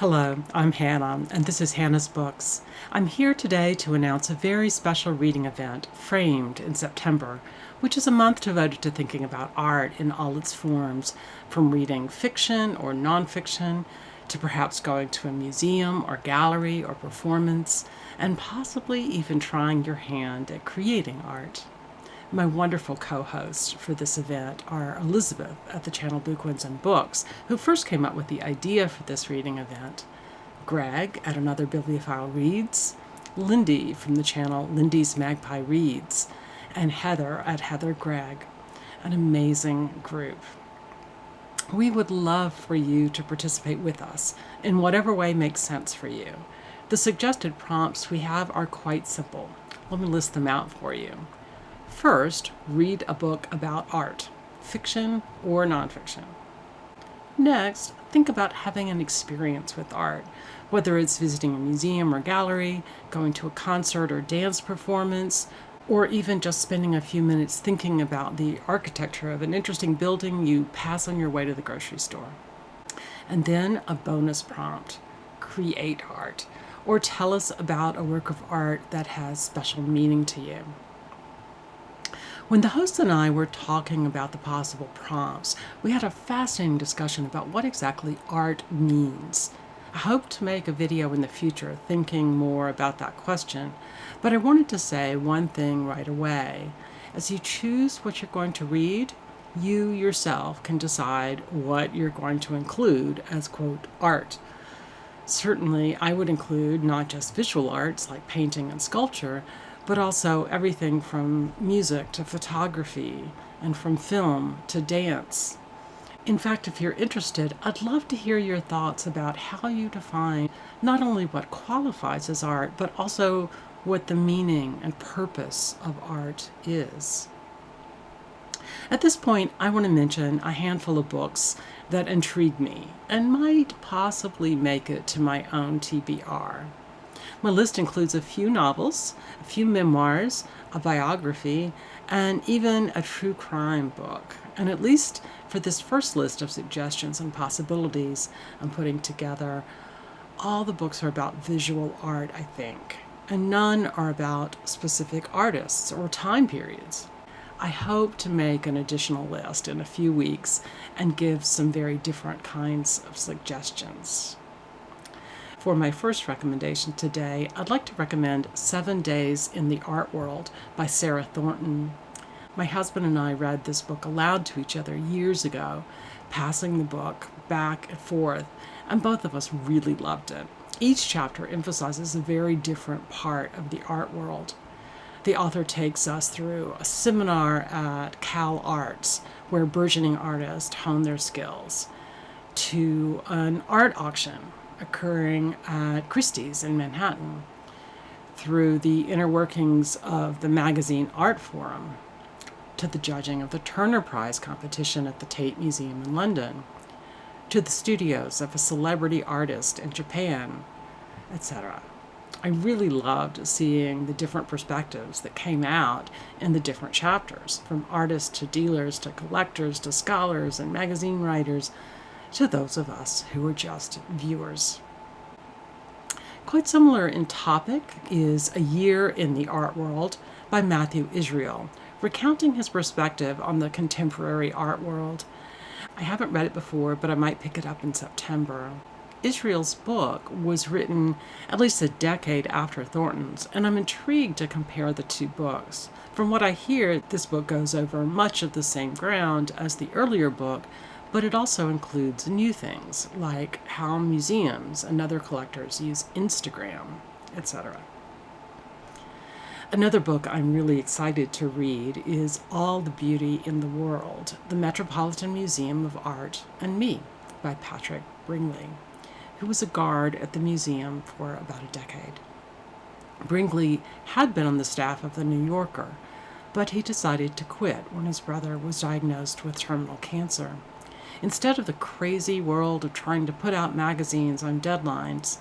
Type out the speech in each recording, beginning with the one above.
Hello, I'm Hannah, and this is Hannah's Books. I'm here today to announce a very special reading event, Framed, in September, which is a month devoted to thinking about art in all its forms, from reading fiction or nonfiction, to perhaps going to a museum or gallery or performance, and possibly even trying your hand at creating art. My wonderful co-hosts for this event are Elisabeth at the channel Bookwinds and Books, who first came up with the idea for this reading event, Greg at Another Bibliophile Reads, Lindy from the channel Lindy's Magpie Reads, and Heather at Heather Greg, an amazing group. We would love for you to participate with us in whatever way makes sense for you. The suggested prompts we have are quite simple. Let me list them out for you. First, read a book about art, fiction or nonfiction. Next, think about having an experience with art, whether it's visiting a museum or gallery, going to a concert or dance performance, or even just spending a few minutes thinking about the architecture of an interesting building you pass on your way to the grocery store. And then a bonus prompt, create art, or tell us about a work of art that has special meaning to you. When the host and I were talking about the possible prompts, we had a fascinating discussion about what exactly art means. I hope to make a video in the future thinking more about that question, but I wanted to say one thing right away. As you choose what you're going to read, you yourself can decide what you're going to include as, quote, art. Certainly, I would include not just visual arts like painting and sculpture, but also everything from music to photography and from film to dance. In fact, if you're interested, I'd love to hear your thoughts about how you define not only what qualifies as art, but also what the meaning and purpose of art is. At this point, I want to mention a handful of books that intrigue me and might possibly make it to my own TBR. My list includes a few novels, a few memoirs, a biography, and even a true crime book. And at least for this first list of suggestions and possibilities I'm putting together, all the books are about visual art, I think, and none are about specific artists or time periods. I hope to make an additional list in a few weeks and give some very different kinds of suggestions. For my first recommendation today, I'd like to recommend 7 Days in the Art World by Sarah Thornton. My husband and I read this book aloud to each other years ago, passing the book back and forth, and both of us really loved it. Each chapter emphasizes a very different part of the art world. The author takes us through a seminar at Cal Arts, where burgeoning artists hone their skills, to an art auction occurring at Christie's in Manhattan, through the inner workings of the magazine Art Forum, to the judging of the Turner Prize competition at the Tate Museum in London, to the studios of a celebrity artist in Japan, etc. I really loved seeing the different perspectives that came out in the different chapters, from artists to dealers to collectors to scholars and magazine writers, to those of us who were just viewers. Quite similar in topic is A Year in the Art World by Matthew Israel, recounting his perspective on the contemporary art world. I haven't read it before, but I might pick it up in September. Israel's book was written at least a decade after Thornton's, and I'm intrigued to compare the two books. From what I hear, this book goes over much of the same ground as the earlier book, but it also includes new things, like how museums and other collectors use Instagram, etc. Another book I'm really excited to read is All the Beauty in the World, The Metropolitan Museum of Art and Me by Patrick Bringley, who was a guard at the museum for about a decade. Bringley had been on the staff of The New Yorker, but he decided to quit when his brother was diagnosed with terminal cancer. Instead of the crazy world of trying to put out magazines on deadlines,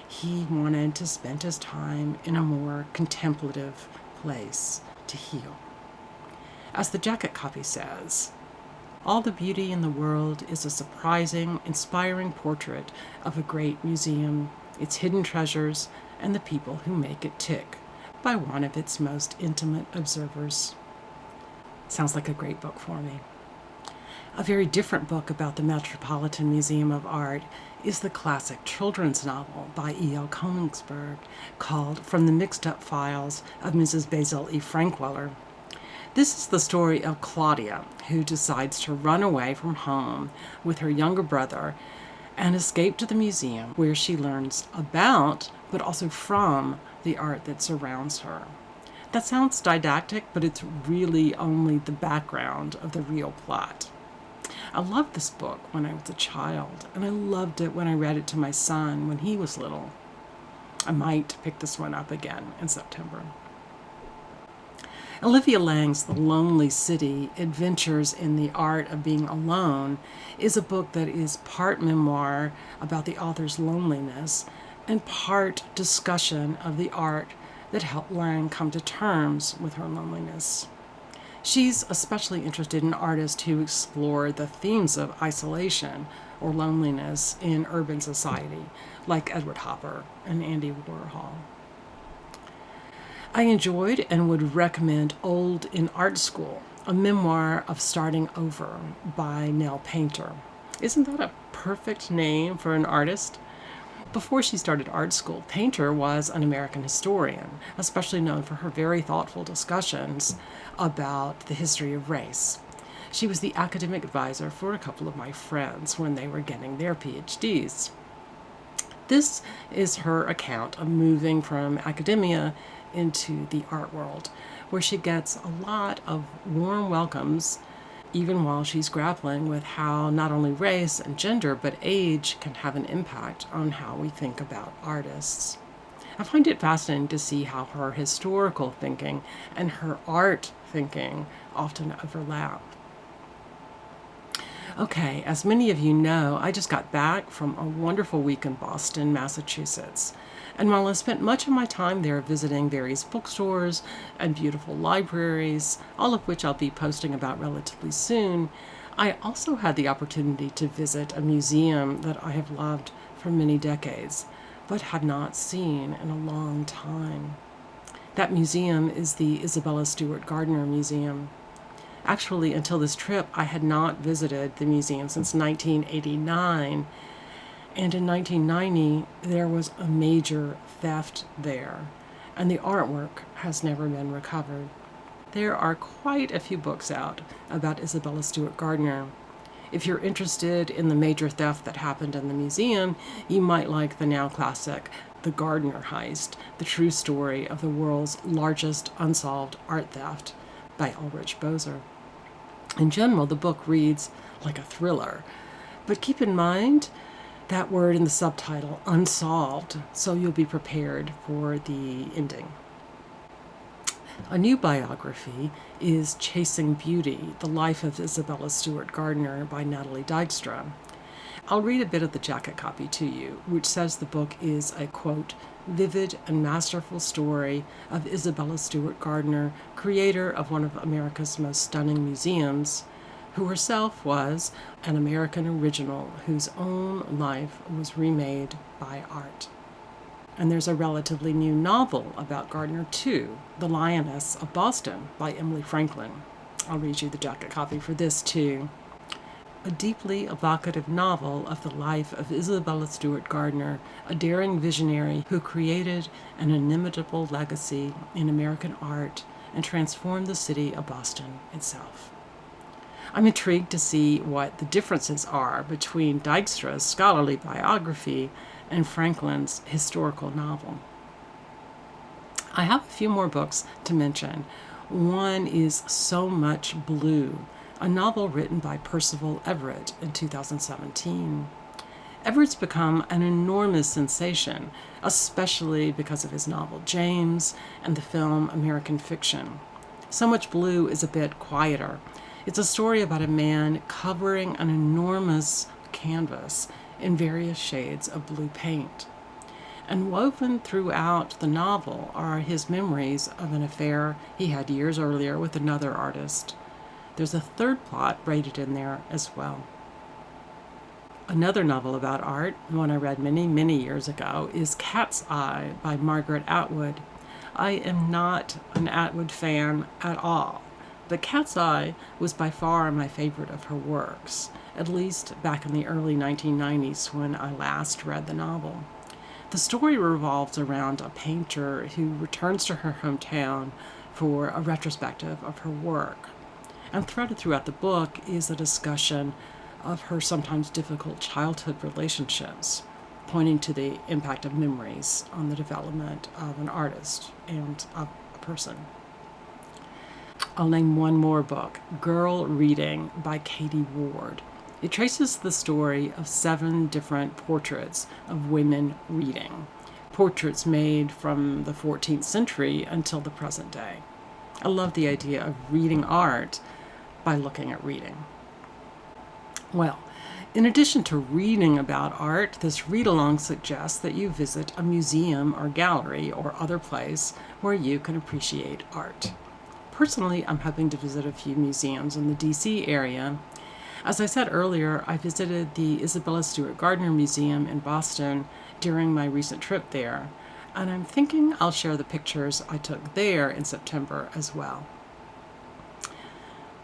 he wanted to spend his time in a more contemplative place to heal. As the jacket copy says, All the beauty in the world is a surprising, inspiring portrait of a great museum, its hidden treasures, and the people who make it tick, by one of its most intimate observers. Sounds like a great book for me. A very different book about the Metropolitan Museum of Art is the classic children's novel by E.L. Konigsburg called From the Mixed Up Files of Mrs. Basil E. Frankweiler. This is the story of Claudia, who decides to run away from home with her younger brother and escape to the museum, where she learns about, but also from, the art that surrounds her. That sounds didactic, but it's really only the background of the real plot. I loved this book when I was a child, and I loved it when I read it to my son when he was little. I might pick this one up again in September. Olivia Laing's The Lonely City, Adventures in the Art of Being Alone is a book that is part memoir about the author's loneliness and part discussion of the art that helped Laing come to terms with her loneliness. She's especially interested in artists who explore the themes of isolation or loneliness in urban society, like Edward Hopper and Andy Warhol. I enjoyed and would recommend Old in Art School, a memoir of starting over by Nell Painter. Isn't that a perfect name for an artist? Before she started art school, Painter was an American historian, especially known for her very thoughtful discussions about the history of race. She was the academic advisor for a couple of my friends when they were getting their PhDs. This is her account of moving from academia into the art world, where she gets a lot of warm welcomes, even while she's grappling with how not only race and gender, but age can have an impact on how we think about artists. I find it fascinating to see how her historical thinking and her art thinking often overlap. Okay, as many of you know, I just got back from a wonderful week in Boston, Massachusetts. And while I spent much of my time there visiting various bookstores and beautiful libraries, all of which I'll be posting about relatively soon, I also had the opportunity to visit a museum that I have loved for many decades, but had not seen in a long time. That museum is the Isabella Stewart Gardner Museum. Actually, until this trip, I had not visited the museum since 1989. And in 1990, there was a major theft there, and the artwork has never been recovered. There are quite a few books out about Isabella Stewart Gardner. If you're interested in the major theft that happened in the museum, you might like the now classic The Gardner Heist, the true story of the world's largest unsolved art theft by Ulrich Boser. In general, the book reads like a thriller, but keep in mind that word in the subtitle, unsolved, so you'll be prepared for the ending. A new biography is Chasing Beauty, The Life of Isabella Stewart Gardner by Natalie Dykstra. I'll read a bit of the jacket copy to you, which says the book is a, quote, vivid and masterful story of Isabella Stewart Gardner, creator of one of America's most stunning museums, who herself was an American original whose own life was remade by art. And there's a relatively new novel about Gardner, too, The Lioness of Boston by Emily Franklin. I'll read you the jacket copy for this, too. A deeply evocative novel of the life of Isabella Stewart Gardner, a daring visionary who created an inimitable legacy in American art and transformed the city of Boston itself. I'm intrigued to see what the differences are between Dykstra's scholarly biography and Franklin's historical novel. I have a few more books to mention. One is So Much Blue, a novel written by Percival Everett in 2017. Everett's become an enormous sensation, especially because of his novel James and the film American Fiction. So Much Blue is a bit quieter. It's a story about a man covering an enormous canvas in various shades of blue paint. And woven throughout the novel are his memories of an affair he had years earlier with another artist. There's a third plot braided in there as well. Another novel about art, one I read many, many years ago, is Cat's Eye by Margaret Atwood. I am not an Atwood fan at all, but Cat's Eye was by far my favorite of her works, at least back in the early 1990s when I last read the novel. The story revolves around a painter who returns to her hometown for a retrospective of her work. And threaded throughout the book is a discussion of her sometimes difficult childhood relationships, pointing to the impact of memories on the development of an artist and of a person. I'll name one more book, Girl Reading by Katie Ward. It traces the story of 7 different portraits of women reading, portraits made from the 14th century until the present day. I love the idea of reading art by looking at reading. Well, in addition to reading about art, this read-along suggests that you visit a museum or gallery or other place where you can appreciate art. Personally, I'm hoping to visit a few museums in the DC area. As I said earlier, I visited the Isabella Stewart Gardner Museum in Boston during my recent trip there, and I'm thinking I'll share the pictures I took there in September as well.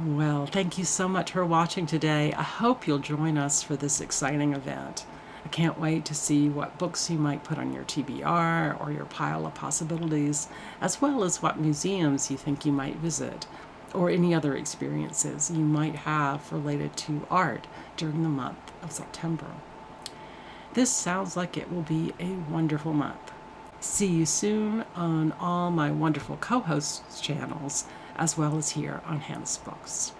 Well, thank you so much for watching today. I hope you'll join us for this exciting event. I can't wait to see what books you might put on your TBR or your pile of possibilities, as well as what museums you think you might visit, or any other experiences you might have related to art during the month of September. This sounds like it will be a wonderful month. See you soon on all my wonderful co-hosts' channels, as well as here on Hannah's Books.